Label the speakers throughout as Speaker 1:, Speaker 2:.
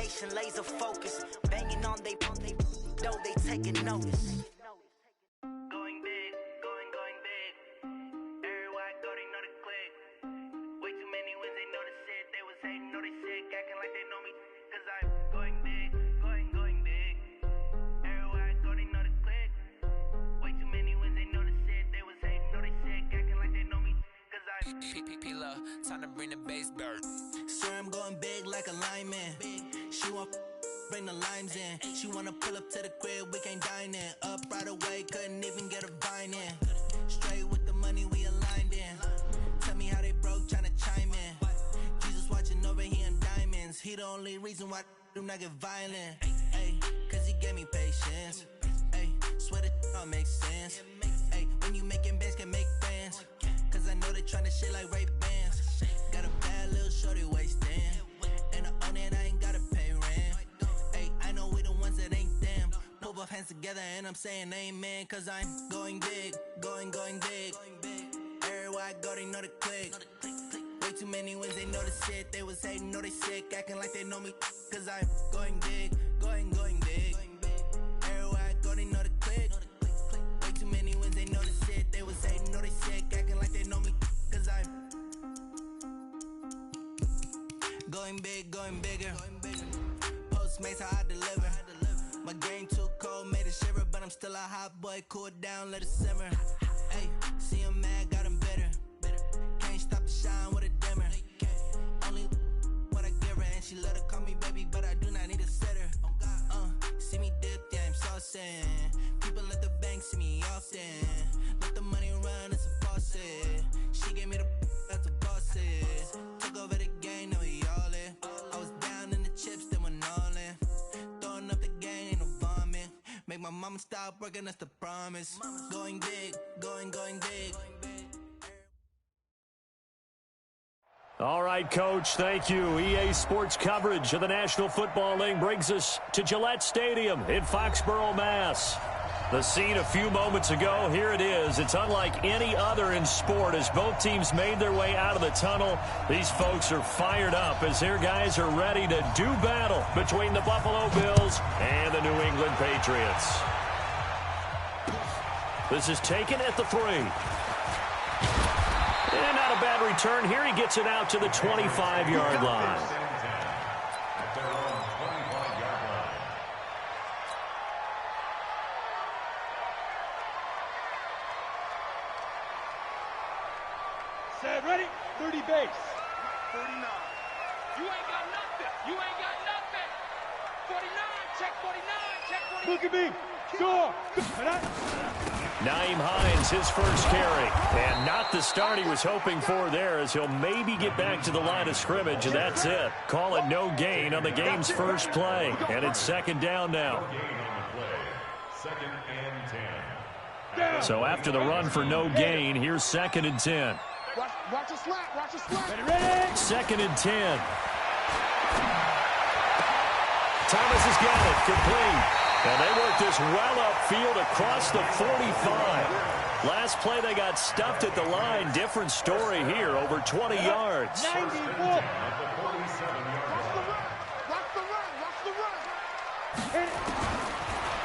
Speaker 1: Concentration, laser focus. Banging on they though they taking notice. Going big, going big. Everywhere I go, they know the click. Way too many wins, they know the shit. They was hating, know they sick, acting like they know me. Cause I'm going big, going big. Everywhere I go, they know the click. Way too many wins, they know the shit. They was hating, know they sick, acting like they know me. Cause I'm
Speaker 2: P-P-P-Love, time to bring the bass bird.
Speaker 1: Sir, I'm going big like a lineman. She want bring the limes in. She wanna pull up to the crib, we can't dine in. Up right away, couldn't even get a vine in. Straight with the money we aligned in. Tell me how they broke, tryna chime in. Jesus watching over here in diamonds. He the only reason why do not get violent. Ay, cause he gave me patience. Ay, swear that all makes sense. Ay, when you making bands can make friends. Cause I know they tryna shit like Ray-Bans. Got a bad little shorty wasting. And I own it, I ain't gotta pay rent. Ay, I know we the ones that ain't them. Put both hands together and I'm saying amen. Cause I'm going big, going big. Everywhere I go, they know the click. Way too many wins, they know the shit. They was hating, know they sick, acting like they know me. Cause I'm going big, going big. Everywhere I go, they know the click. Way too many wins, they know the shit. They was hating, know they sick, acting like they know me. Cause I'm going big, going bigger. Postmates how I deliver. My game too cold, made it shiver, but I'm still a hot boy. Cool it down, let it simmer. Hey, see him mad, got him bitter. Can't stop the shine with a dimmer. Only what I give her, and she let her call me baby, but I do not need a sitter. See me dip, yeah, I'm saucing. People at the bank see me often. Let the money run, it's a faucet. She gave me the that's a boss is. Took over the game, now we all in. I was down in the chips, then went all in. Throwing up the game, ain't no vomit. Make my mama stop working, that's the promise. Going big, going big.
Speaker 3: All right, Coach, thank you. EA Sports coverage of the National Football League brings us to Gillette Stadium in Foxborough, Mass. The scene a few moments ago, here it is. It's unlike any other in sport as both teams made their way out of the tunnel. These folks are fired up as their guys are ready to do battle between the Buffalo Bills and the New England Patriots. This is taken at the 3. And not a bad return here. He gets it out to the 25-yard line.
Speaker 4: Set, ready? 30 base.
Speaker 5: 49. You ain't got nothing. You ain't got nothing. 49. Check 49. Check 49.
Speaker 4: Look at me. Score.
Speaker 3: Naeem Hines, his first carry. And not the start he was hoping for there as he'll maybe get back to the line of scrimmage, and that's it. Call it no gain on the game's first play. And it's second down now.
Speaker 6: Second and 10.
Speaker 3: So after the run for no gain, here's second and 10.
Speaker 5: Watch the slap. Watch the slap.
Speaker 4: Ready?
Speaker 3: Second and 10. Thomas has got it, complete. And they work this well upfield across the 45. Last play they got stuffed at the line. Different story here, over 20 yards.
Speaker 4: 94.
Speaker 5: Watch the run.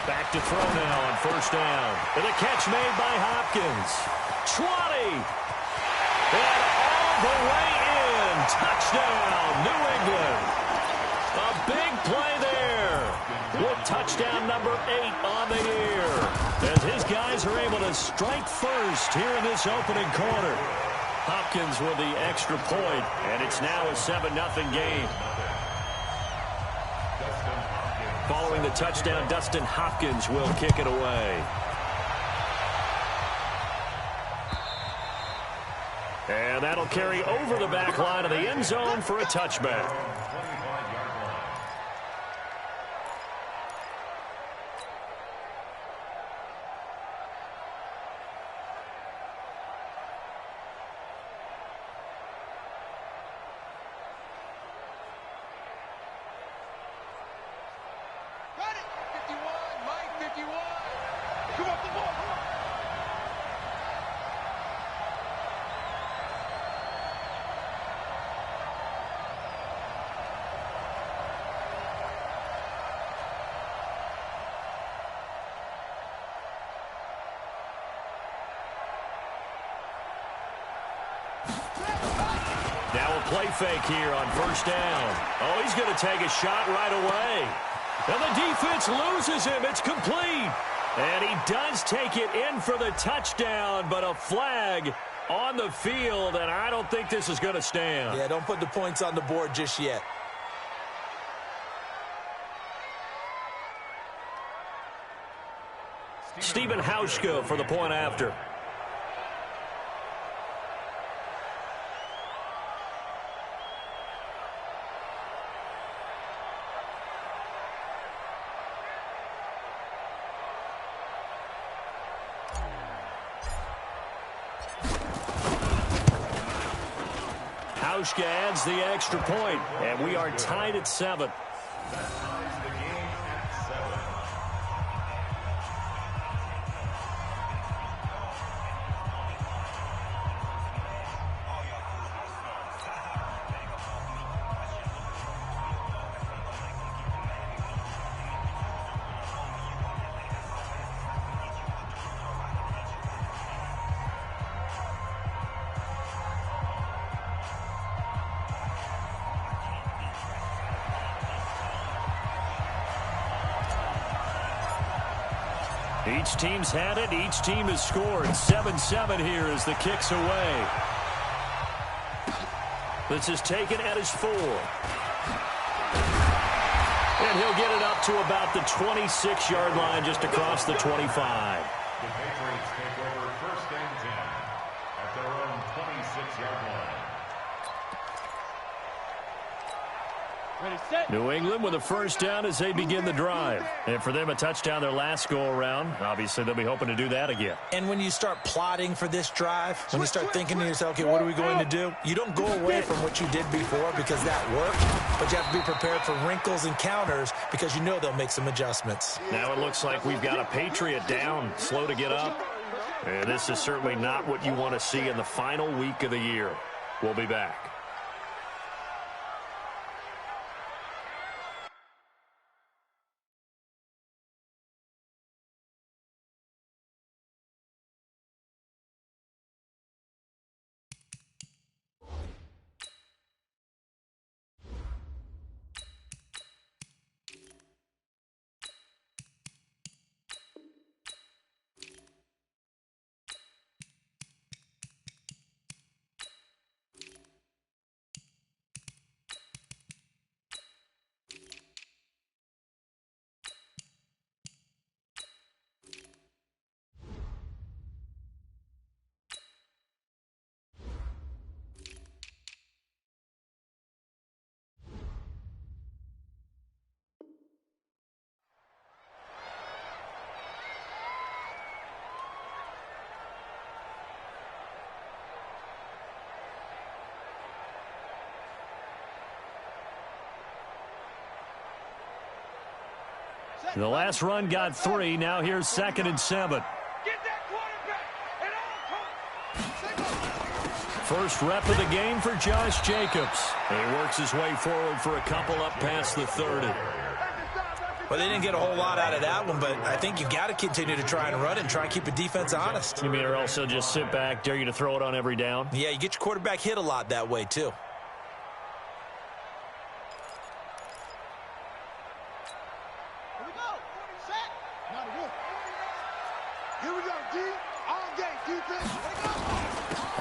Speaker 3: Back to throw now on first down. And a catch made by Hopkins. 20. And all the way in. Touchdown, New England. A big play there. With touchdown number 8 on the year. As his guys are able to strike first here in this opening quarter. Hopkins with the extra point, and it's now a 7-0 game. Following the touchdown, Dustin Hopkins will kick it away. And that'll carry over the back line of the end zone for a touchback. play fake here on first down. Oh, he's going to take a shot right away. And the defense loses him. It's complete. And he does take it in for the touchdown, but a flag on the field, and I don't think this is going to stand.
Speaker 7: Yeah, don't put the points on the board just yet.
Speaker 3: Stephen Hauschka for the point after. Hauschka adds the extra point, and we are tied at 7. Each team's had it. Each team has scored. 7-7 here as the kick's away. This is taken at his 4. And he'll get it up to about the 26-yard line just across the 25.
Speaker 6: The Patriots take over first and 10 at their own 26-yard line.
Speaker 3: New England with a first down as they begin the drive. And for them, a touchdown their last go-around. Obviously, they'll be hoping to do that again.
Speaker 7: And when you start plotting for this drive, when you start thinking to yourself, okay, what are we going to do? You don't go away from what you did before because that worked, but you have to be prepared for wrinkles and counters because you know they'll make some adjustments.
Speaker 3: Now it looks like we've got a Patriot down, slow to get up. And this is certainly not what you want to see in the final week of the year. We'll be back. The last run got 3. Now here's 2nd and 7. First rep of the game for Josh Jacobs. And he works his way forward for a couple up past the 30.
Speaker 7: Well, they didn't get a whole lot out of that one, but I think you've got to continue to try and run and try and keep the defense honest.
Speaker 3: You mean or else they'll just sit back, dare you to throw it on every down?
Speaker 7: Yeah, you get your quarterback hit a lot that way, too.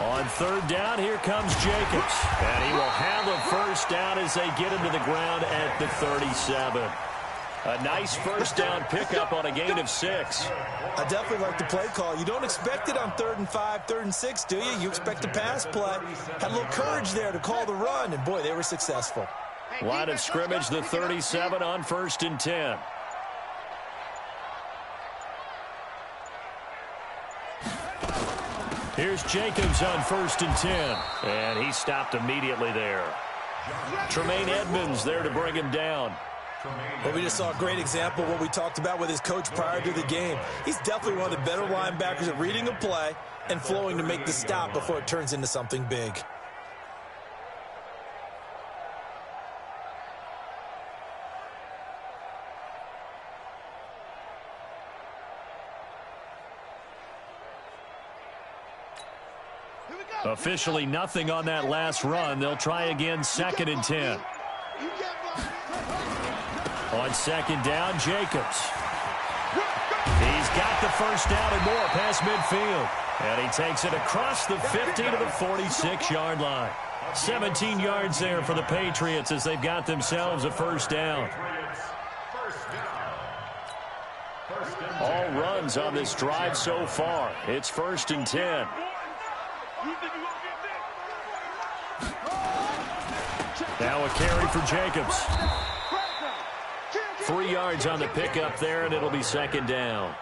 Speaker 3: On 3rd down, here comes Jacobs. And he will have a first down as they get him to the ground at the 37. A nice first down pickup on a gain of 6.
Speaker 7: I definitely like the play call. You don't expect it on 3rd and 5, 3rd and 6, do you? You expect a pass play. Had a little courage there to call the run, and boy, they were successful.
Speaker 3: Line of scrimmage, the 37 on 1st and 10. Here's Jacobs on 1st and 10. And he stopped immediately there. Tremaine Edmonds there to bring him down.
Speaker 7: Well, we just saw a great example of what we talked about with his coach prior to the game. He's definitely one of the better linebackers at reading a play and flowing to make the stop before it turns into something big.
Speaker 5: Here we go.
Speaker 3: Officially nothing on that last run. They'll try again 2nd and 10. On 2nd down, Jacobs. He's got the first down and more past midfield. And he takes it across the 50 to the 46-yard line. 17 yards there for the Patriots as they've got themselves a first down. All runs on this drive so far. It's 1st and 10. Now a carry for Jacobs. 3 yards on the pickup there, and it'll be 2nd down.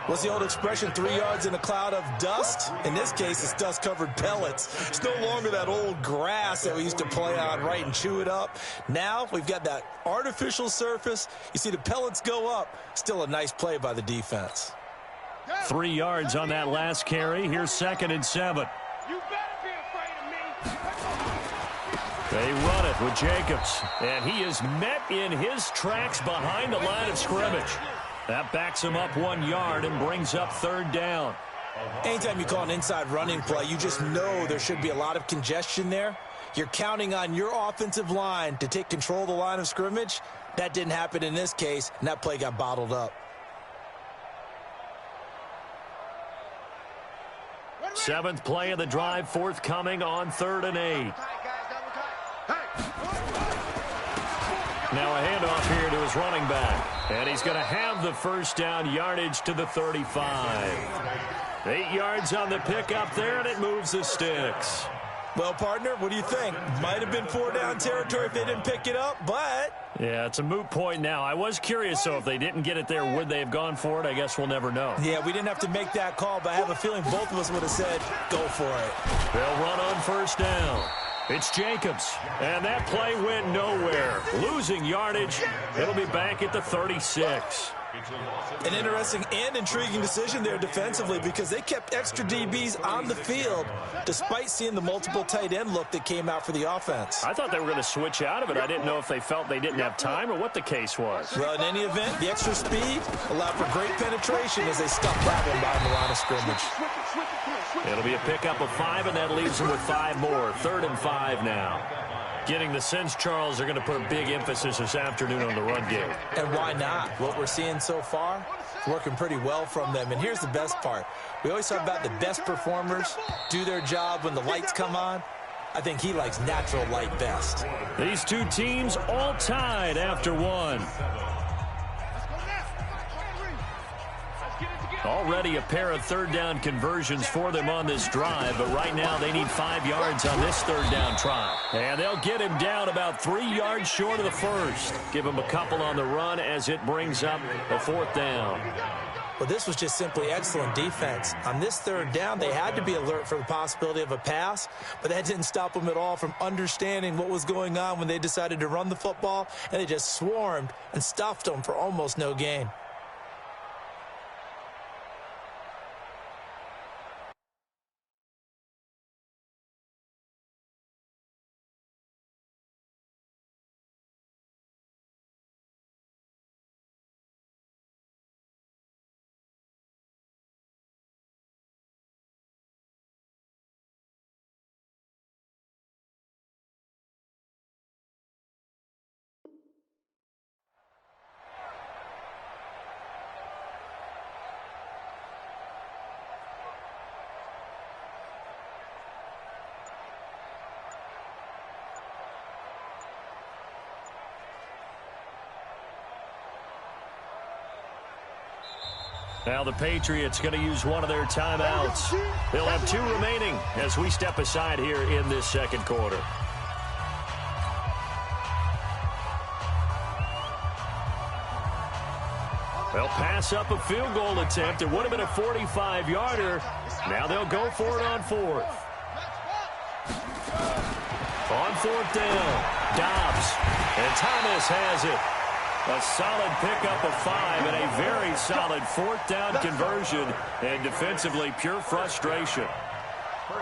Speaker 7: What's the old expression, 3 yards in a cloud of dust? In this case, it's dust-covered pellets. It's no longer that old grass that we used to play on, right, and chew it up. Now we've got that artificial surface. You see the pellets go up. Still a nice play by the defense.
Speaker 3: 3 yards on that last carry. Here's 2nd and 7.
Speaker 5: You better be afraid of me.
Speaker 3: They run it with Jacobs, and he is met in his tracks behind the line of scrimmage. That backs him up 1 yard and brings up 3rd down.
Speaker 7: Anytime you call an inside running play, you just know there should be a lot of congestion there. You're counting on your offensive line to take control of the line of scrimmage. That didn't happen in this case, and that play got bottled up.
Speaker 3: 7th play of the drive forthcoming on 3rd and 8. Now a handoff here to his running back. And he's going to have the first down, yardage to the 35. 8 yards on the pickup there, and it moves the sticks.
Speaker 7: Well, partner, what do you think? Might have been 4-down territory if they didn't pick it up, but...
Speaker 3: Yeah, it's a moot point now. I was curious, so if they didn't get it there, would they have gone for it? I guess we'll never know.
Speaker 7: Yeah, we didn't have to make that call, but I have a feeling both of us would have said, go for it.
Speaker 3: They'll run on first down. It's Jacobs, and that play went nowhere. Losing yardage. It'll be back at the 36.
Speaker 7: An interesting and intriguing decision there defensively because they kept extra DBs on the field despite seeing the multiple tight end look that came out for the offense.
Speaker 3: I thought they were going to switch out of it. I didn't know if they felt they didn't have time or what the case was.
Speaker 7: Well, in any event, the extra speed allowed for great penetration as they stuffed that one behind the line of scrimmage.
Speaker 3: It'll be a pickup of 5, and that leaves them with 5 more. 3rd and 5 now. Getting the sense, Charles, they're going to put a big emphasis this afternoon on the run game.
Speaker 7: And why not? What we're seeing so far is working pretty well from them. And here's the best part. We always talk about the best performers do their job when the lights come on. I think he likes natural light best.
Speaker 3: These two teams all tied after one. Already a pair of 3rd down conversions for them on this drive, but right now they need 5 yards on this 3rd down try. And they'll get him down about 3 yards short of the first. Give him a couple on the run as it brings up a 4th down.
Speaker 7: Well, this was just simply excellent defense. On this 3rd down, they had to be alert for the possibility of a pass, but that didn't stop them at all from understanding what was going on when they decided to run the football, and they just swarmed and stuffed them for almost no gain.
Speaker 3: Now the Patriots going to use one of their timeouts. They'll have 2 remaining as we step aside here in this 2nd quarter. They'll pass up a field goal attempt. It would have been a 45-yarder. Now they'll go for it on 4th. On 4th down, Dobbs. And Thomas has it. A solid pickup of 5 and a very solid 4th down conversion. And defensively, pure frustration.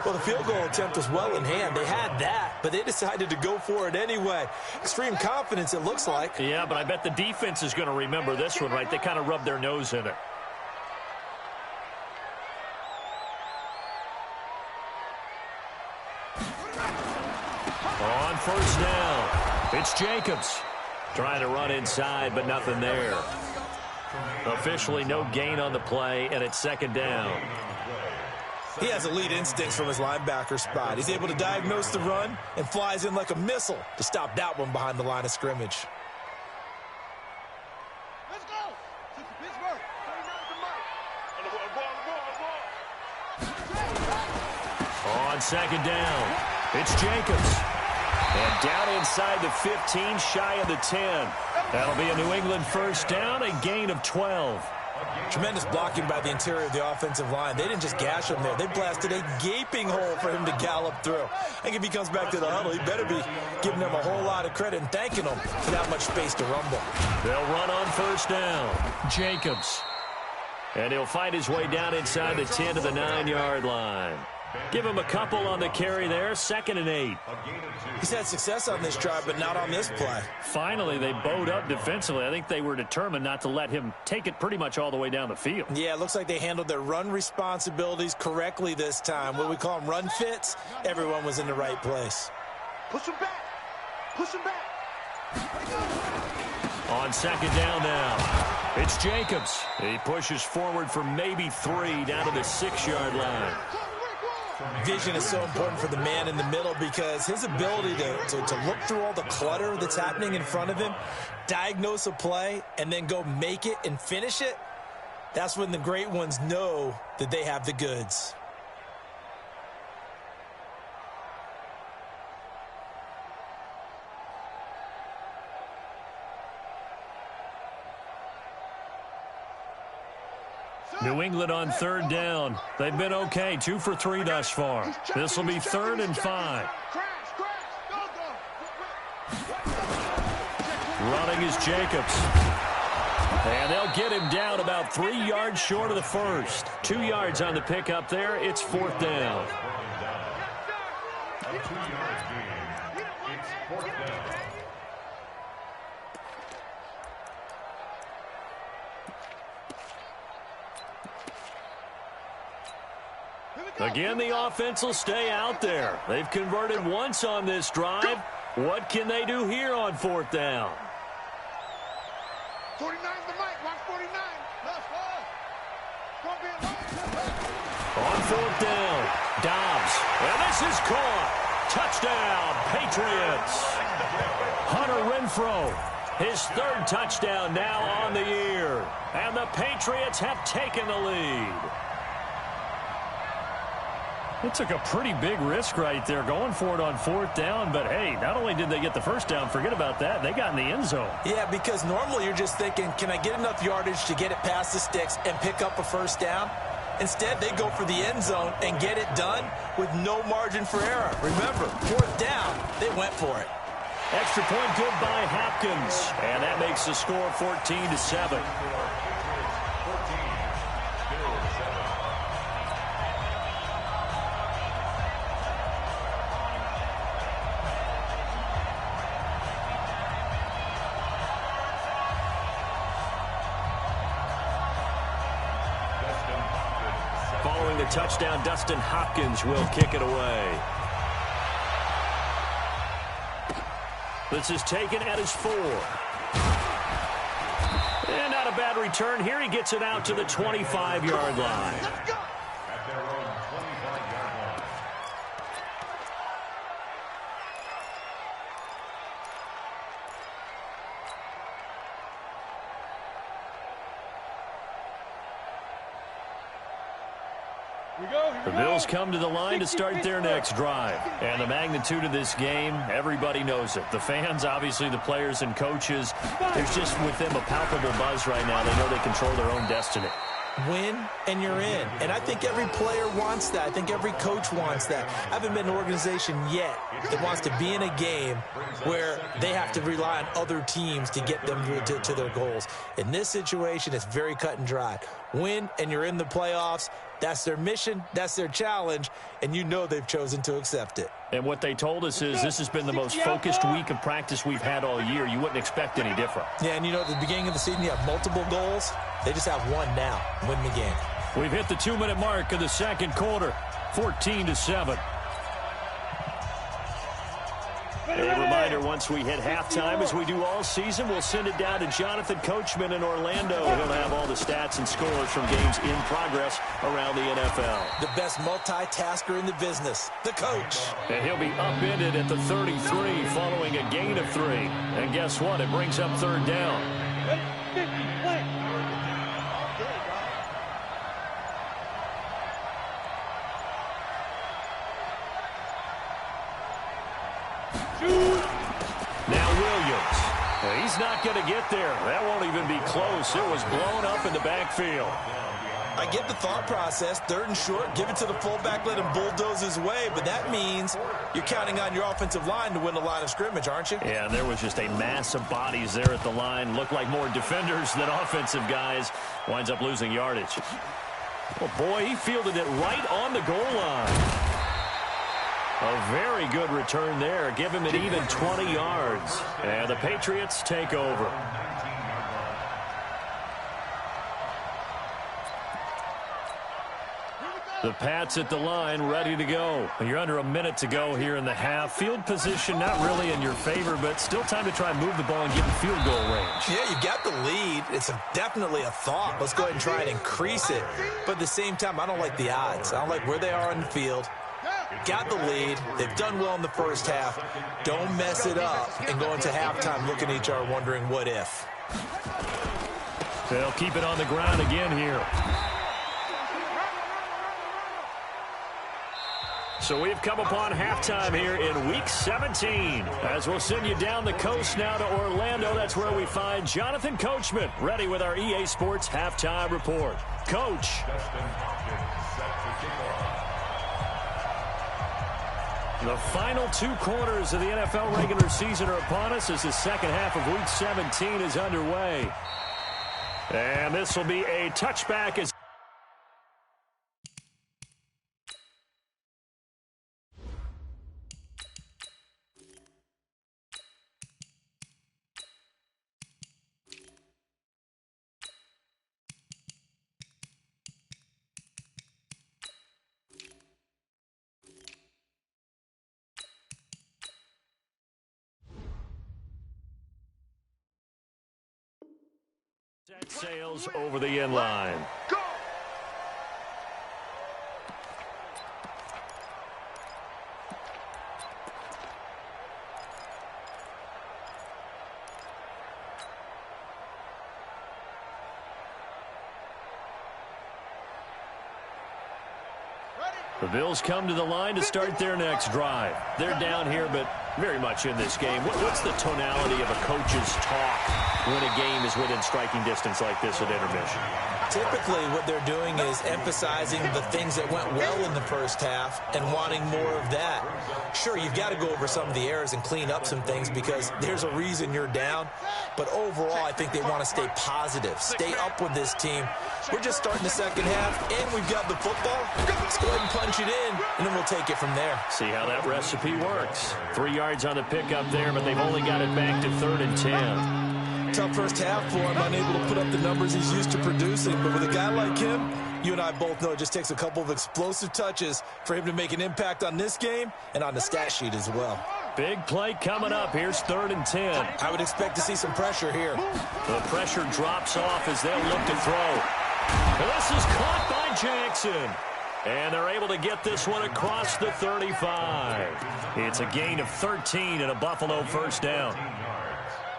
Speaker 7: Well, the field goal attempt was well in hand. They had that, but they decided to go for it anyway. Extreme confidence, it looks like.
Speaker 3: Yeah, but I bet the defense is going to remember this one, right? They kind of rubbed their nose in it. On first down, it's Jacobs. Trying to run inside, but nothing there. Officially no gain on the play, and it's second down.
Speaker 7: He has elite instincts from his linebacker spot. He's able to diagnose the run and flies in like a missile to stop that one behind the line of scrimmage.
Speaker 5: Let's go. Pittsburgh.
Speaker 3: On second down, it's Jacobs. And down inside the 15, shy of the 10. That'll be a New England first down, a gain of 12.
Speaker 7: Tremendous blocking by the interior of the offensive line. They didn't just gash him there. They blasted a gaping hole for him to gallop through. I think if he comes back to the huddle, he better be giving them a whole lot of credit and thanking them for that much space to rumble.
Speaker 3: They'll run on first down. Jacobs. And he'll find his way down inside the 10 to the 9-yard line. Give him a couple on the carry there, 2nd and 8.
Speaker 7: He's had success on this drive, but not on this play.
Speaker 3: Finally, they bowed up defensively. I think they were determined not to let him take it pretty much all the way down the field.
Speaker 7: Yeah, it looks like they handled their run responsibilities correctly this time. What we call them run fits, everyone was in the right place.
Speaker 5: Push him back. Push him back.
Speaker 3: On second down now, it's Jacobs. He pushes forward for maybe 3 down to the 6-yard line.
Speaker 7: Vision is so important for the man in the middle because his ability to look through all the clutter that's happening in front of him, diagnose a play, and then go make it and finish it, that's when the great ones know that they have the goods.
Speaker 3: New England on third down. They've been okay, 2 for 3 thus far. This will be 3rd and 5. Running is Jacobs. And they'll get him down about 3 yards short of the first. 2 yards on the pickup there. It's 4th down.
Speaker 6: A 2-yard gain. It's 4th down.
Speaker 3: Again, the offense will stay out there. They've converted once on this drive. What can they do here on 4th down?
Speaker 5: 49 the mic. Watch 49.
Speaker 3: On 4th down, Dobbs. And this is caught. Touchdown, Patriots. Hunter Renfrow, his 3rd touchdown now on the year. And the Patriots have taken the lead. It took a pretty big risk right there going for it on 4th down, but hey, not only did they get the first down, forget about that, they got in the end zone.
Speaker 7: Yeah, because normally you're just thinking, can I get enough yardage to get it past the sticks and pick up a first down? Instead, they go for the end zone and get it done with no margin for error. Remember, 4th down, they went for it.
Speaker 3: Extra point good by Hopkins, and that makes the score 14-7. Following the touchdown, Dustin Hopkins will kick it away. This is taken at his 4. And not a bad return here. He gets it out to the 25-yard line.
Speaker 6: At their own 25-yard line.
Speaker 3: The Bills come to the line to start their next drive. And the magnitude of this game, everybody knows it. The fans, obviously the players and coaches, there's just with them a palpable buzz right now. They know they control their own destiny.
Speaker 7: Win and you're in. And I think every player wants that. I think every coach wants that. I haven't been an organization yet that wants to be in a game where they have to rely on other teams to get them to their goals. In this situation, it's very cut and dry. Win and you're in the playoffs. That's their mission, that's their challenge, and you know they've chosen to accept it.
Speaker 3: And what they told us is this has been the most focused week of practice we've had all year. You wouldn't expect any different.
Speaker 7: Yeah, and you know, at the beginning of the season, you have multiple goals. They just have one now, win the game.
Speaker 3: We've hit the 2-minute mark of the second quarter, 14-7. A reminder, once we hit halftime, as we do all season, we'll send it down to Jonathan Coachman in Orlando. He'll have all the stats and scores from games in progress around the NFL.
Speaker 7: The best multitasker in the business, the coach.
Speaker 3: And he'll be upended at the 33 following a gain of 3. And guess what? It brings up third down.
Speaker 4: 50, play.
Speaker 3: Now Williams. He's not going to get there. That won't even be close. It was blown up in the backfield.
Speaker 7: I get the thought process, 3rd and short, give it to the fullback, let him bulldoze his way, but that means you're counting on your offensive line to win the line of scrimmage, aren't you?
Speaker 3: Yeah, there was just a mass of bodies there at the line. Looked like more defenders than offensive guys. Winds up losing yardage. Well, boy, he fielded it right on the goal line. A very good return there. Give him an even 20 yards. And the Patriots take over. The Pats at the line, ready to go. You're under a minute to go here in the half. Field position not really in your favor, but still time to try and move the ball and get in field goal range.
Speaker 7: Yeah, you got the lead. It's definitely a thought. Let's go ahead and try and increase it. But at the same time, I don't like the odds. I don't like where they are on the field. Got the lead. They've done well in the first half. Don't mess it up and go into halftime looking at each other wondering what if.
Speaker 3: They'll keep it on the ground again here. So we've come upon halftime here in Week 17. As we'll send you down the coast now to Orlando, that's where we find Jonathan Coachman, ready with our EA Sports Halftime Report. Coach. The final 2 quarters of the NFL regular season are upon us as the second half of Week 17 is underway. And this will be a touchback as sails over the end line.
Speaker 5: Go!
Speaker 3: The Bills come to the line to start their next drive. They're down here, but very much in this game. What's the tonality of a coach's talk when a game is within striking distance like this at intermission?
Speaker 7: Typically, what they're doing is emphasizing the things that went well in the first half and wanting more of that. Sure, you've got to go over some of the errors and clean up some things because there's a reason you're down. But overall, I think they want to stay positive, stay up with this team. We're just starting the second half, and we've got the football. Let's go ahead and punch it in, and then we'll take it from there.
Speaker 3: See how that recipe works. 3 yards on the pickup there, but they've only got it back to 3rd and 10.
Speaker 7: Tough first half for him, unable to put up the numbers he's used to producing. But with a guy like him, you and I both know it just takes a couple of explosive touches for him to make an impact on this game and on the stat sheet as well.
Speaker 3: Big play coming up. Here's 3rd and 10.
Speaker 7: I would expect to see some pressure here.
Speaker 3: The pressure drops off as they'll look to throw. And this is caught by Jackson. And they're able to get this one across the 35. It's a gain of 13 and a Buffalo first down.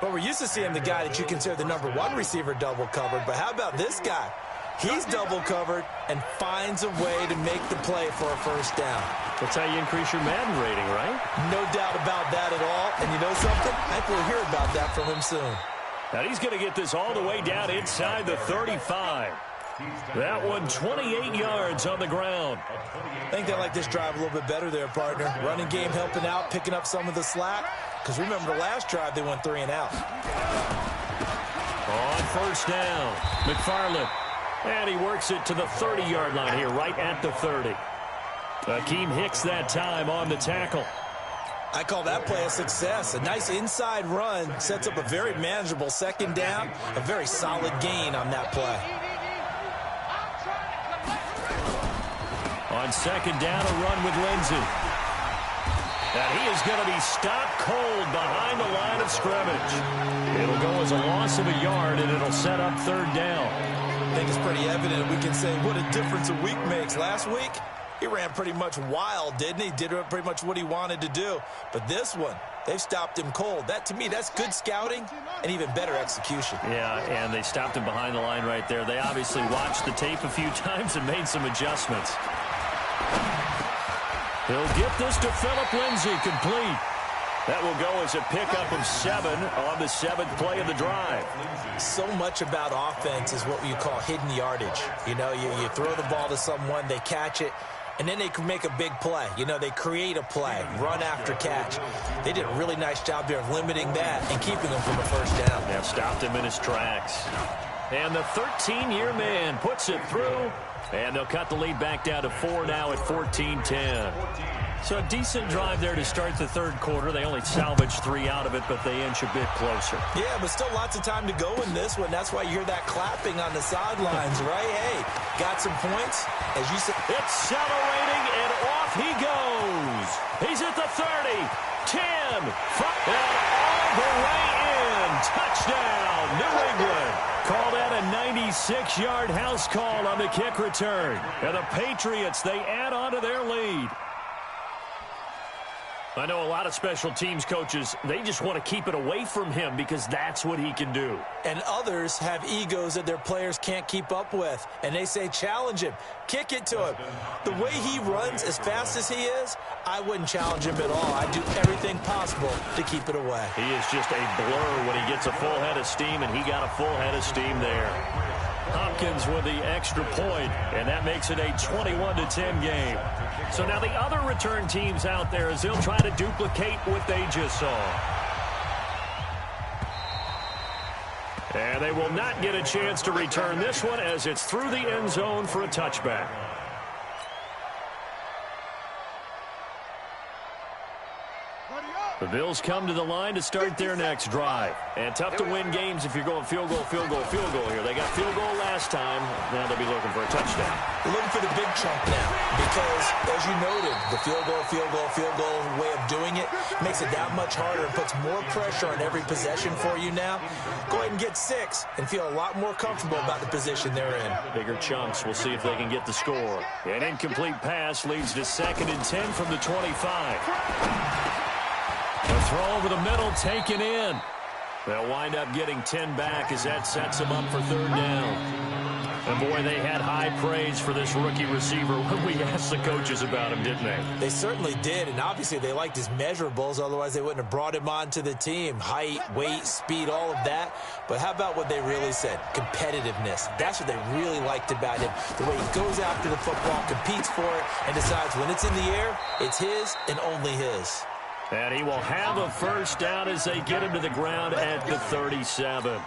Speaker 7: But we're used to seeing the guy that you consider the #1 receiver double covered. But how about this guy? He's double covered and finds a way to make the play for a first down.
Speaker 3: That's how you increase your Madden rating, right?
Speaker 7: No doubt about that at all. And you know something? I think we'll hear about that from him soon.
Speaker 3: Now he's going to get this all the way down inside the 35. That one 28 yards on the ground.
Speaker 7: I think they like this drive a little bit better there, partner. Running game helping out, picking up some of the slack. Because remember the last drive, they went 3 and out.
Speaker 3: On first down, McFarland. And he works it to the 30-yard line here, right at the 30. Akeem Hicks that time on the tackle.
Speaker 7: I call that play a success. A nice inside run sets up a very manageable second down. A very solid gain on that play.
Speaker 3: On second down, a run with Lindsey. And he is going to be stopped cold behind the line of scrimmage. It'll go as a loss of a yard, and it'll set up third down.
Speaker 7: I think it's pretty evident. We can say what a difference a week makes. Last week, he ran pretty much wild, didn't he? Did pretty much what he wanted to do. But this one, they've stopped him cold. That, to me, that's good scouting and even better execution.
Speaker 3: Yeah, and they stopped him behind the line right there. They obviously watched the tape a few times and made some adjustments. He'll get this to Phillip Lindsay, complete. That will go as a pickup of 7 on the 7th play of the drive.
Speaker 7: So much about offense is what you call hidden yardage. You know, you throw the ball to someone, they catch it, and then they can make a big play. You know, they create a play, run after catch. They did a really nice job here of limiting that and keeping him from a first down.
Speaker 3: Yeah, stopped him in his tracks. And the 13-year man puts it through, and they'll cut the lead back down to 4 now at 14-10. So a decent drive there to start the third quarter. They only salvaged 3 out of it, but they inch a bit closer.
Speaker 7: Yeah, but still lots of time to go in this one. That's why you hear that clapping on the sidelines, right? Hey, got some points. As you said,
Speaker 3: accelerating, and off he goes. He's at the 30, 10, 5, and all the way in. Touchdown, New England. Call that a 96-yard house call on the kick return. And the Patriots, they add on to their lead. I know a lot of special teams coaches, they just want to keep it away from him because that's what he can do.
Speaker 7: And others have egos that their players can't keep up with. And they say, challenge him. Kick it to him. The way he runs as fast as he is, I wouldn't challenge him at all. I'd do everything possible to keep it away.
Speaker 3: He is just a blur when he gets a full head of steam, and he got a full head of steam there. Hopkins with the extra point, and that makes it a 21-10 game. So now the other return teams out there as they'll try to duplicate what they just saw. And they will not get a chance to return this one as it's through the end zone for a touchback. The Bills come to the line to start their next drive. And tough to win games if you're going field goal, field goal, field goal here. They got field goal last time. Now they'll be looking for a touchdown.
Speaker 7: They're looking for the big chunk now because, as you noted, the field goal way of doing it makes it that much harder and puts more pressure on every possession for you now. Go ahead and get 6 and feel a lot more comfortable about the position they're in.
Speaker 3: Bigger chunks. We'll see if they can get the score. An incomplete pass leads to 2nd and 10 from the 25. A throw over the middle, taken in. They'll wind up getting 10 back as that sets them up for third down. And boy, they had high praise for this rookie receiver when we asked the coaches about him, didn't they?
Speaker 7: They certainly did, and obviously they liked his measurables, otherwise they wouldn't have brought him onto the team. Height, weight, speed, all of that. But how about what they really said? Competitiveness. That's what they really liked about him. The way he goes after the football, competes for it, and decides when it's in the air, it's his and only his.
Speaker 3: And he will have a first down as they get him to the ground at the 37.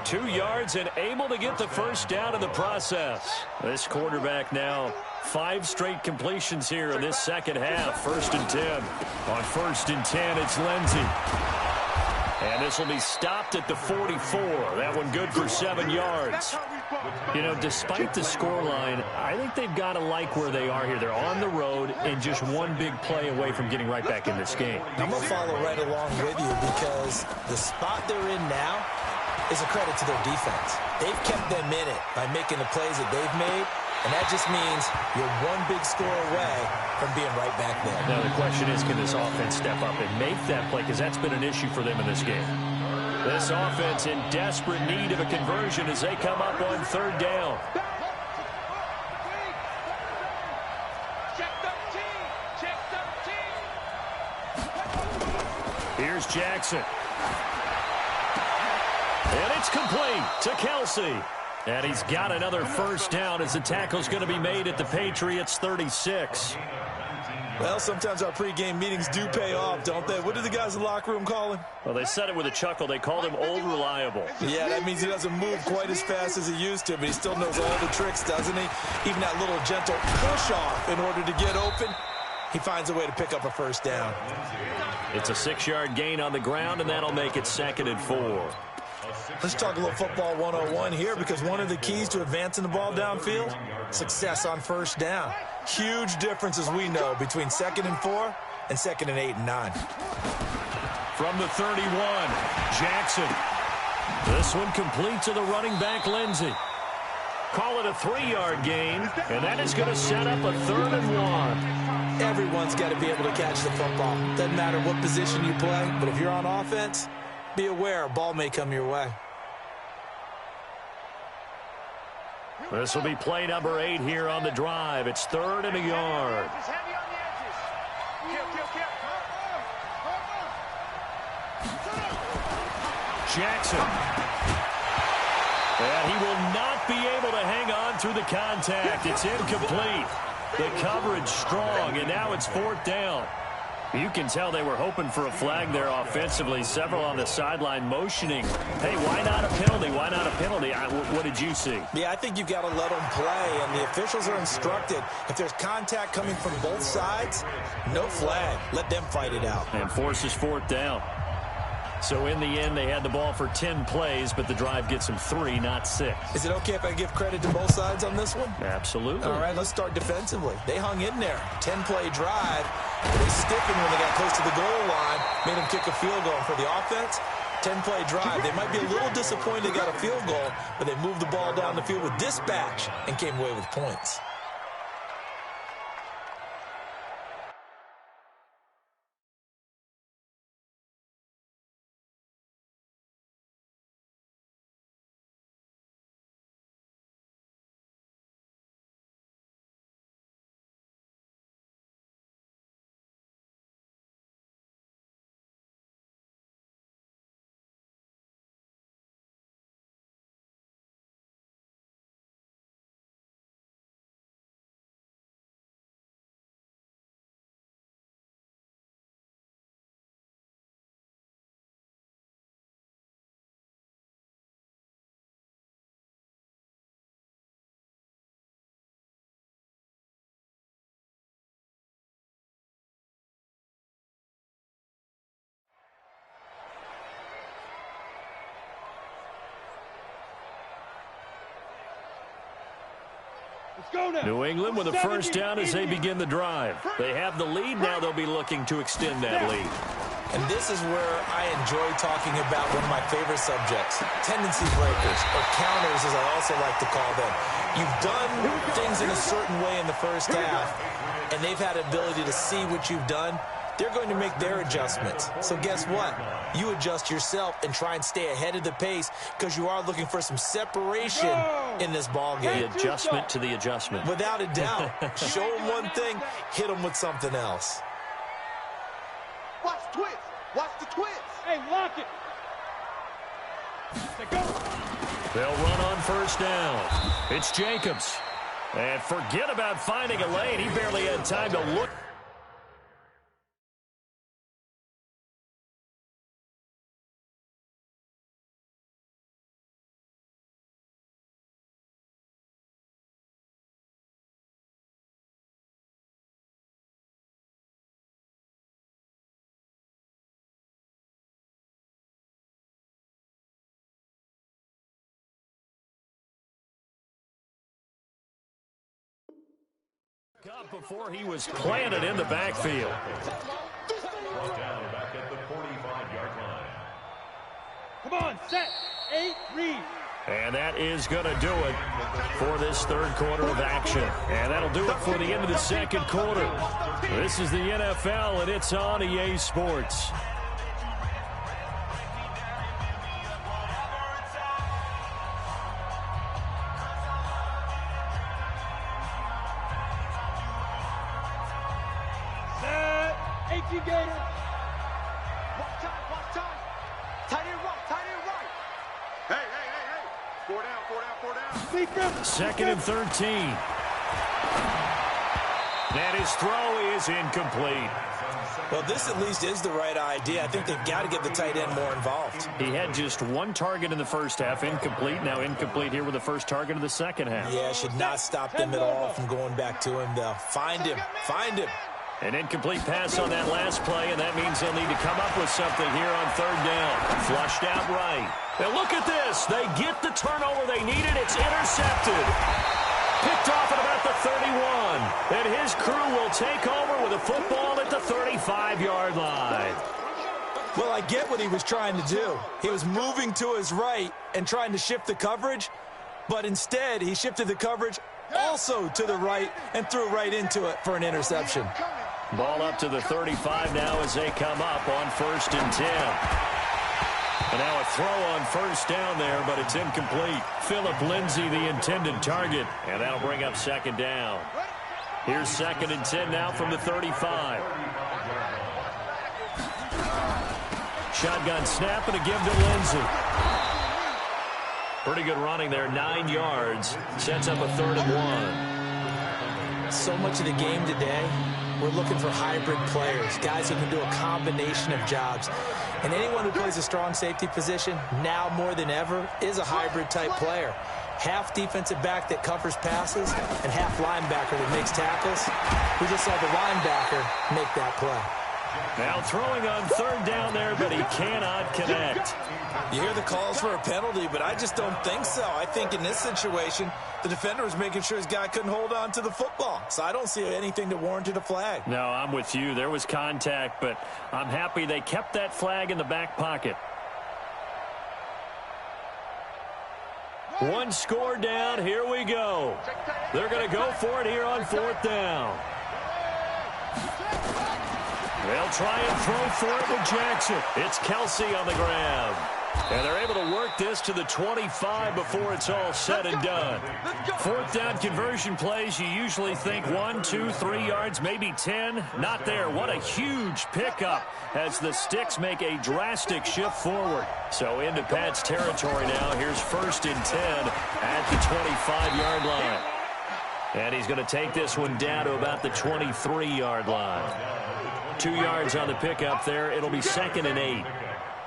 Speaker 3: 2 yards and able to get the first down in the process. This quarterback now 5 straight completions here in this second half. 1st and 10. On 1st and 10, it's Lindsay. And this will be stopped at the 44. That one good for 7 yards. You know, despite the scoreline, I think they've got to like where they are here. They're on the road and just one big play away from getting right back in this game.
Speaker 7: I'm going to follow right along with you because the spot they're in now is a credit to their defense. They've kept them in it by making the plays that they've made, and that just means you're one big score away from being right back there.
Speaker 3: Now the question is, can this offense step up and make that play? Because that's been an issue for them in this game. This offense in desperate need of a conversion as they come up on third down.
Speaker 5: Check 13. Check 13.
Speaker 3: Here's Jackson. And it's complete to Kelsey. And he's got another first down as the tackle's going to be made at the Patriots' 36.
Speaker 7: Well, sometimes our pregame meetings do pay off, don't they? What do the guys in the locker room call him?
Speaker 3: Well, they said it with a chuckle. They called him Old Reliable.
Speaker 7: Yeah, that means he doesn't move quite as fast as he used to, but he still knows all the tricks, doesn't he? Even that little gentle push-off in order to get open, he finds a way to pick up a first down.
Speaker 3: It's a 6-yard gain on the ground, and that'll make it 2nd and 4.
Speaker 7: Let's talk a little football 101 here because one of the keys to advancing the ball downfield, success on first down. Huge difference, as we know, between 2nd and 4 and 2nd and 8 and 9.
Speaker 3: From the 31, Jackson. This one complete to the running back, Lindsey. Call it a 3-yard gain, and that is going to set up a 3rd and 1.
Speaker 7: Everyone's got to be able to catch the football. Doesn't matter what position you play, but if you're on offense, be aware a ball may come your way.
Speaker 3: This will be play number 8 here on the drive. It's 3rd and a yard. Jackson. And he will not be able to hang on through the contact. It's incomplete. The coverage strong, and now it's 4th down. You can tell they were hoping for a flag there offensively. Several on the sideline motioning. Hey, why not a penalty? Why not a penalty? What did you see?
Speaker 7: Yeah, I think you've got to let them play, and the officials are instructed. If there's contact coming from both sides, no flag. Let them fight it out.
Speaker 3: And forces 4th down. So in the end, they had the ball for 10 plays, but the drive gets them 3, not 6.
Speaker 7: Is it okay if I give credit to both sides on this one?
Speaker 3: Absolutely.
Speaker 7: All right, let's start defensively. They hung in there. 10-play drive. They stiffened when they got close to the goal line, made them kick a field goal. For the offense, 10-play drive. They might be a little disappointed they got a field goal, but they moved the ball down the field with dispatch and came away with points.
Speaker 3: New England with a first down as they begin the drive. They have the lead. Now they'll be looking to extend that lead.
Speaker 7: And this is where I enjoy talking about one of my favorite subjects, tendency breakers, or counters as I also like to call them. You've done things in a certain way in the first half, and they've had ability to see what you've done. They're going to make their adjustments. So guess what? You adjust yourself and try and stay ahead of the pace because you are looking for some separation in this ball game.
Speaker 3: The adjustment to the adjustment.
Speaker 7: Without a doubt. Show them one thing, hit them with something else.
Speaker 5: Watch the twist. Watch the twist. Hey, lock it.
Speaker 3: They'll run on first down. It's Jacobs. And forget about finding a lane. He barely had time to look. Up before he was planted in the backfield.
Speaker 6: Brought down back at the 45-yard line.
Speaker 4: Come on, set, 8, read.
Speaker 3: And that is going to do it for this third quarter of action. And that'll do it for the end of the second quarter. This is the NFL, and it's on EA Sports. Second and 13. And his throw is incomplete.
Speaker 7: Well, this at least is the right idea. I think they've got to get the tight end more involved.
Speaker 3: He had just one target in the first half, incomplete. Now incomplete here with the first target of the second half.
Speaker 7: Yeah, should not stop them at all from going back to him, though. Find him. Find him.
Speaker 3: An incomplete pass on that last play, and that means they'll need to come up with something here on third down. Flushed out right. And look at this. They get the turnover they needed. It's intercepted. picked off at about the 31. And his crew will take over with a football at the 35-yard line.
Speaker 7: Well, I get what he was trying to do. He was moving to his right and trying to shift the coverage, but instead he shifted the coverage also to the right and threw right into it for an interception.
Speaker 3: Ball up to the 35 now as they come up on 1st and 10. And now a throw on 1st down there, but it's incomplete. Philip Lindsay, the intended target, and that'll bring up 2nd down. Here's 2nd and 10 now from the 35. Shotgun snap and a give to Lindsay. Pretty good running there, 9 yards. Sets up a 3rd and 1.
Speaker 7: So much of the game today, we're looking for hybrid players, guys who can do a combination of jobs. And anyone who plays a strong safety position, now more than ever, is a hybrid-type player. Half defensive back that covers passes and half linebacker that makes tackles. We just saw the linebacker make that play.
Speaker 3: Now throwing on 3rd down there, but he cannot connect.
Speaker 7: You hear the calls for a penalty, but I just don't think so. I think in this situation, the defender was making sure his guy couldn't hold on to the football. So I don't see anything that warranted a flag.
Speaker 3: No, I'm with you. There was contact, but I'm happy they kept that flag in the back pocket. One score down. Here we go. They're going to go for it here on 4th down. They'll try and throw for it with Jackson. It's Kelsey on the ground. And they're able to work this to the 25 before it's all said and done. 4th down conversion plays, you usually think 1, 2, 3 yards, maybe 10. Not there. What a huge pickup as the Sticks make a drastic shift forward. So into Pat's territory now. Here's 1st and 10 at the 25-yard line. And he's going to take this one down to about the 23-yard line. 2 yards on the pickup there. It'll be 2nd and 8.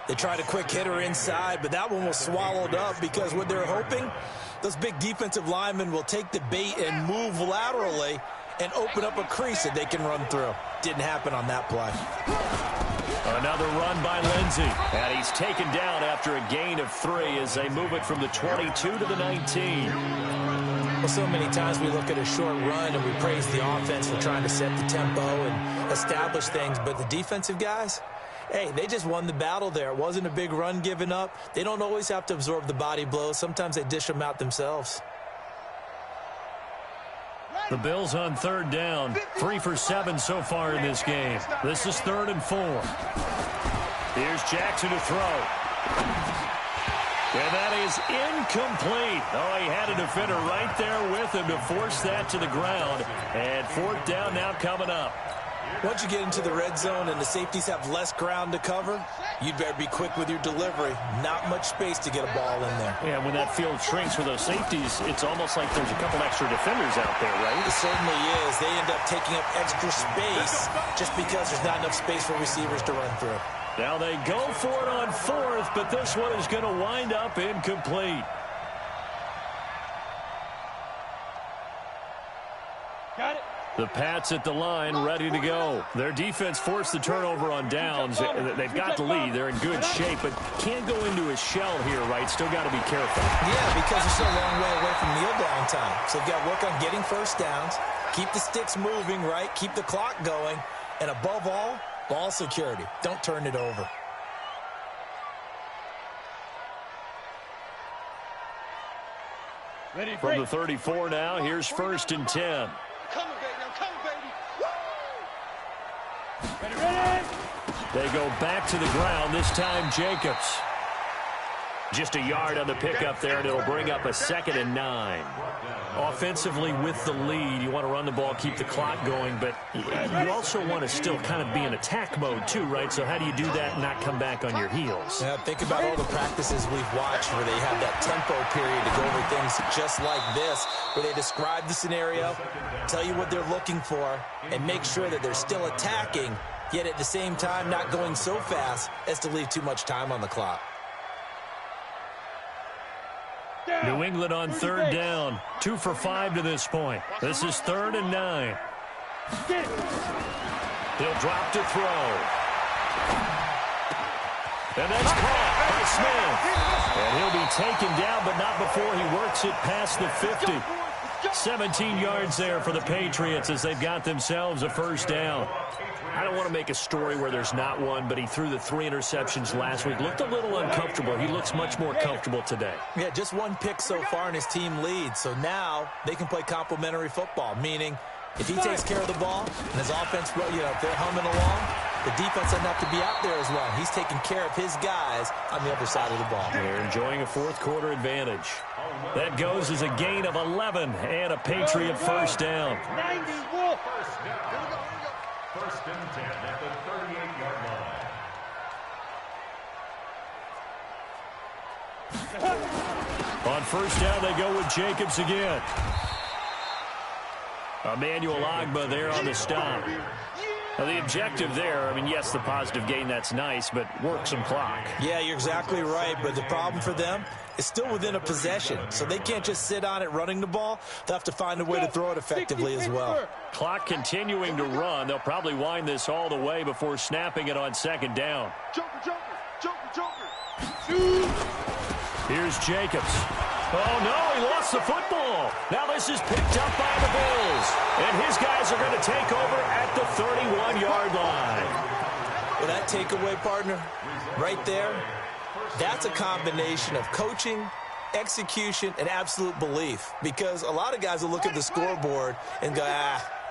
Speaker 7: They tried a quick hitter inside, but that one was swallowed up because what they're hoping, those big defensive linemen will take the bait and move laterally and open up a crease that they can run through. Didn't happen on that play.
Speaker 3: Another run by Lindsay. And he's taken down after a gain of 3 as they move it from the 22 to the 19.
Speaker 7: Well, so many times we look at a short run and we praise the offense for trying to set the tempo and establish things, but the defensive guys, hey, they just won the battle there. It wasn't a big run given up. They don't always have to absorb the body blows. Sometimes they dish them out themselves.
Speaker 3: The Bills on 3rd down. 3 for 7 so far in this game. This is 3rd and 4. Here's Jackson to throw. And that is incomplete. Oh, he had a defender right there with him to force that to the ground. And 4th down now coming up.
Speaker 7: Once you get into the red zone and the safeties have less ground to cover, you'd better be quick with your delivery. Not much space to get a ball in there.
Speaker 3: Yeah, when that field shrinks for those safeties, it's almost like there's a couple extra defenders out there, right?
Speaker 7: It certainly is. They end up taking up extra space just because there's not enough space for receivers to run through.
Speaker 3: Now they go for it on 4th, but this one is going to wind up incomplete.
Speaker 4: Got it.
Speaker 3: The Pats at the line, ready to go. Their defense forced the turnover on downs. They've got the lead. They're in good shape, but can't go into a shell here, right? Still got to be careful.
Speaker 7: Yeah, because they're still a long way away from kneel down time. So they've got to work on getting 1st downs, keep the sticks moving, right? Keep the clock going, and above all, ball security. Don't turn it over.
Speaker 4: Ready,
Speaker 3: From the 34 now, here's 1st and 10.
Speaker 5: I'm coming, baby. I'm coming, baby.
Speaker 4: Ready, ready.
Speaker 3: They go back to the ground, this time Jacobs. Just a yard on the pickup there, and it'll bring up a 2nd and 9. Offensively with the lead, you want to run the ball, keep the clock going, but you also want to still kind of be in attack mode too, right? So how do you do that and not come back on your heels?
Speaker 7: Yeah, think about all the practices we've watched where they have that tempo period to go over things just like this, where they describe the scenario, tell you what they're looking for, and make sure that they're still attacking, yet at the same time not going so fast as to leave too much time on the clock.
Speaker 3: New England on 3rd down. 2 for 5 to this point. This is 3rd and 9. He'll drop to throw. And that's caught by Smith. And he'll be taken down, but not before he works it past the 50. 17 yards there for the Patriots as they've got themselves a first down. I don't want to make a story where there's not one, but he threw the 3 interceptions last week. Looked a little uncomfortable. He looks much more comfortable today.
Speaker 7: Yeah, just 1 pick so far and his team leads. So now they can play complementary football, meaning if he takes care of the ball and his offense, if they're humming along, the defense doesn't have to be out there as well. He's taking care of his guys on the other side of the ball.
Speaker 3: They're enjoying a fourth-quarter advantage. That goes as a gain of 11 and a Patriot first down.
Speaker 4: 90,
Speaker 6: First down. First and 10 at the 38-yard line.
Speaker 3: On first down, they go with Jacobs again. Emmanuel Ogbah there on the stop. Now, the objective there, I mean, yes, the positive gain, that's nice, but work some clock.
Speaker 7: Yeah, you're exactly right, but the problem for them is still within a possession, so they can't just sit on it running the ball. They'll have to find a way to throw it effectively as well.
Speaker 3: Clock continuing to run. They'll probably wind this all the way before snapping it on second down. Here's Jacobs. Oh, no, he lost the football. Now this is picked up by the Bills. And his guys are going to take over at the 31-yard line.
Speaker 7: Well, that takeaway, partner, right there, that's a combination of coaching, execution, and absolute belief. Because a lot of guys will look at the scoreboard and go,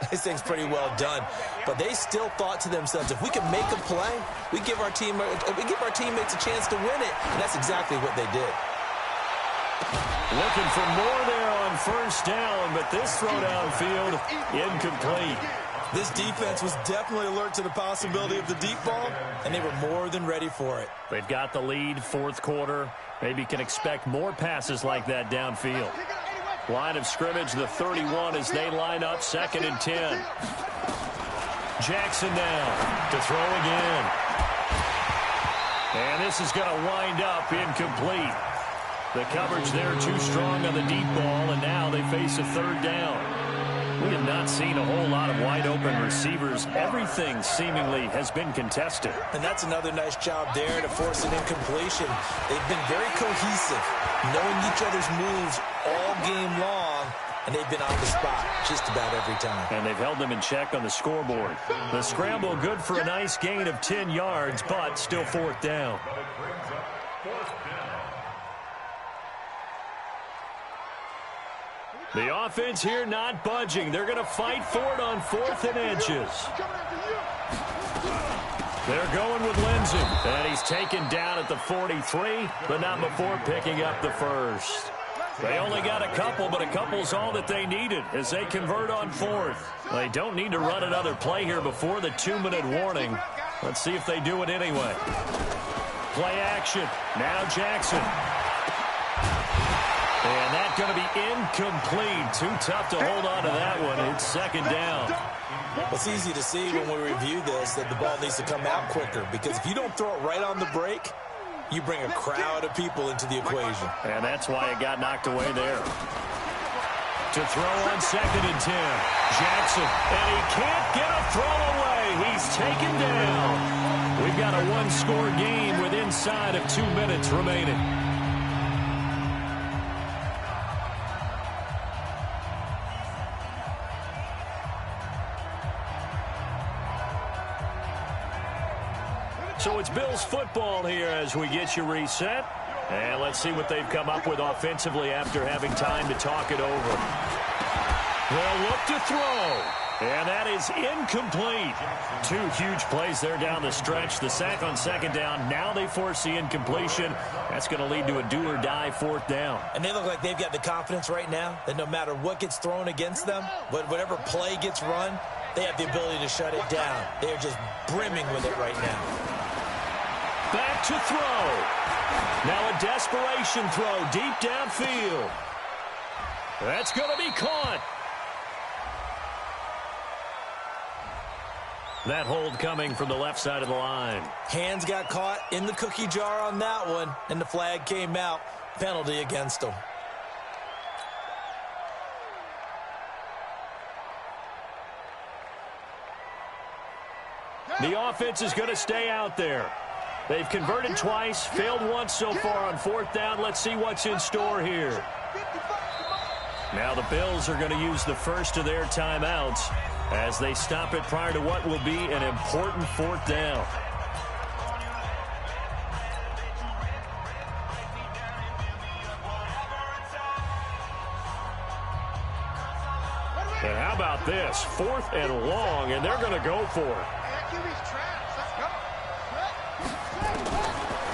Speaker 7: this thing's pretty well done. But they still thought to themselves, if we can make a play, we give our teammates a chance to win it. And that's exactly what they did.
Speaker 3: Looking for more there on first down, but this throw downfield incomplete.
Speaker 7: This defense was definitely alert to the possibility of the deep ball, and they were more than ready for it.
Speaker 3: They've got the lead, fourth quarter. Maybe can expect more passes like that downfield. Line of scrimmage, the 31 as they line up, 2nd and 10. Jackson now to throw again. And this is going to wind up incomplete. The coverage there too strong on the deep ball, and now they face a 3rd down. We have not seen a whole lot of wide-open receivers. Everything seemingly has been contested.
Speaker 7: And that's another nice job there to force an incompletion. They've been very cohesive, knowing each other's moves all game long, and they've been on the spot just about every time.
Speaker 3: And they've held them in check on the scoreboard. The scramble good for a nice gain of 10 yards, but still 4th down. The offense here not budging. They're going to fight for it on 4th and inches. They're going with Lindsey. And he's taken down at the 43, but not before picking up the first. They only got a couple, but a couple's all that they needed as they convert on 4th. They don't need to run another play here before the 2-minute warning. Let's see if they do it anyway. Play action. Now Jackson. And that's going to be incomplete. Too tough to hold on to that one. It's 2nd down.
Speaker 7: Well, it's easy to see when we review this that the ball needs to come out quicker, because if you don't throw it right on the break, you bring a crowd of people into the equation.
Speaker 3: And that's why it got knocked away there. To throw on 2nd and 10. Jackson. And he can't get a throw away. He's taken down. We've got a 1-score game with inside of 2 minutes remaining. So it's Bills football here as we get you reset. And let's see what they've come up with offensively after having time to talk it over. They'll look to throw. And that is incomplete. 2 huge plays there down the stretch. The sack on 2nd down. Now they force the incompletion. That's going to lead to a do-or-die 4th down.
Speaker 7: And they look like they've got the confidence right now that no matter what gets thrown against them, whatever play gets run, they have the ability to shut it down. They're just brimming with it right now.
Speaker 3: Back to throw. Now a desperation throw deep downfield. That's going to be caught. That hold coming from the left side of the line.
Speaker 7: Hands got caught in the cookie jar on that one, and the flag came out. Penalty against them.
Speaker 3: The offense is going to stay out there. They've converted twice, failed once so far on 4th down. Let's see what's in store here. Now the Bills are going to use the first of their timeouts as they stop it prior to what will be an important fourth down. And how about this? 4th and long, and they're going to go for it.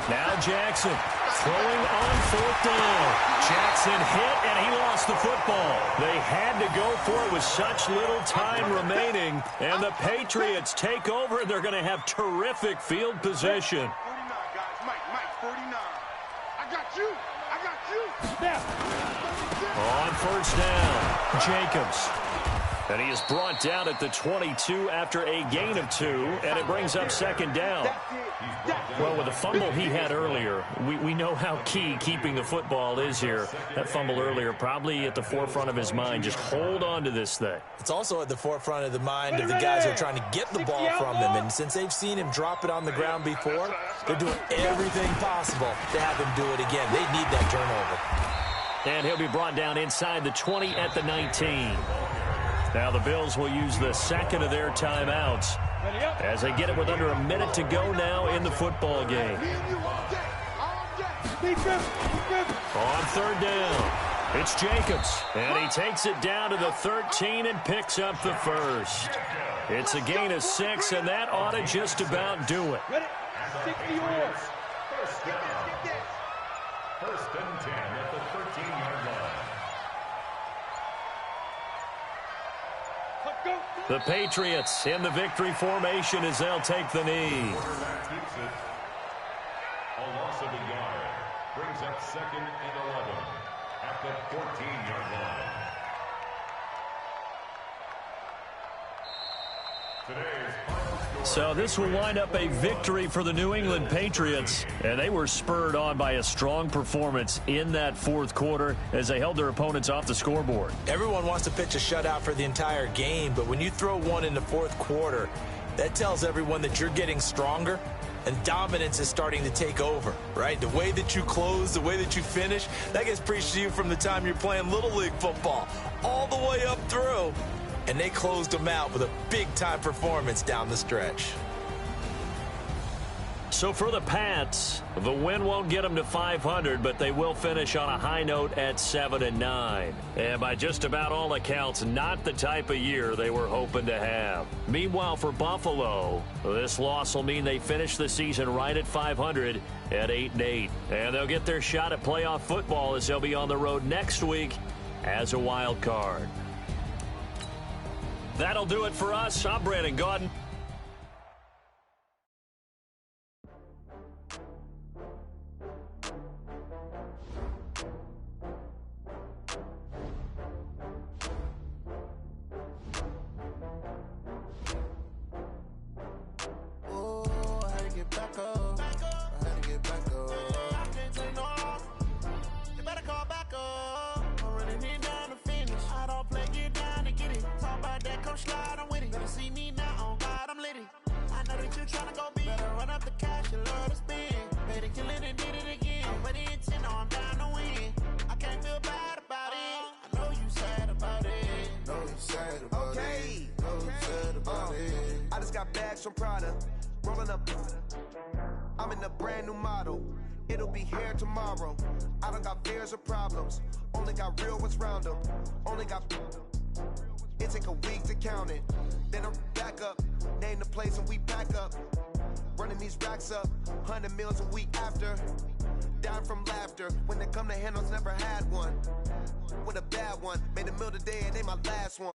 Speaker 3: Now Jackson throwing on 4th down. Jackson hit, and he lost the football. They had to go for it with such little time remaining, and the Patriots take over, and they're going to have terrific field position.
Speaker 5: 49, guys. Mike, 49. I got you.
Speaker 3: On first down, Jacobs. And he is brought down at the 22 after a gain of 2, and it brings up 2nd down. Well, with the fumble he had earlier, we know how key keeping the football is here. That fumble earlier probably at the forefront of his mind. Just hold on to this thing.
Speaker 7: It's also at the forefront of the mind of the guys who are trying to get the ball from him. And since they've seen him drop it on the ground before, they're doing everything possible to have him do it again. They need that turnover.
Speaker 3: And he'll be brought down inside the 20 at the 19. Now the Bills will use the second of their timeouts as they get it with under a minute to go now in the football game. On 3rd down, it's Jacobs, and he takes it down to the 13 and picks up the first. It's a gain of 6, and that ought to just about do it.
Speaker 6: First and 10 at the 13-yard line.
Speaker 3: The Patriots in the victory formation as they'll take the knee.
Speaker 6: Quarterback keeps it. A loss of a yard brings up 2nd and 11 at the 14-yard line. Today's final score.
Speaker 3: So this will wind up a victory for the New England Patriots, and they were spurred on by a strong performance in that 4th quarter as they held their opponents off the scoreboard.
Speaker 7: Everyone wants to pitch a shutout for the entire game, but when you throw one in the 4th quarter, that tells everyone that you're getting stronger and dominance is starting to take over, right? The way that you close, the way that you finish, that gets preached to you from the time you're playing Little League football all the way up through. And they closed them out with a big-time performance down the stretch.
Speaker 3: So for the Pats, the win won't get them to 500, but they will finish on a high note at 7-9. And by just about all accounts, not the type of year they were hoping to have. Meanwhile, for Buffalo, this loss will mean they finish the season right at 500 at 8-8. And they'll get their shot at playoff football as they'll be on the road next week as a wild card. That'll do it for us. I'm Brandon Gaudin.
Speaker 8: From Prada, rolling up. I'm in a brand new model. It'll be here tomorrow. I don't got fears or problems. Only got real ones round them. Only got. It take a week to count it. Then I'm back up. Name the place and we back up. Running these racks up. 100 meals a week after. Down from laughter. When they come to handles, never had one. With a bad one. Made a meal today and they my last one.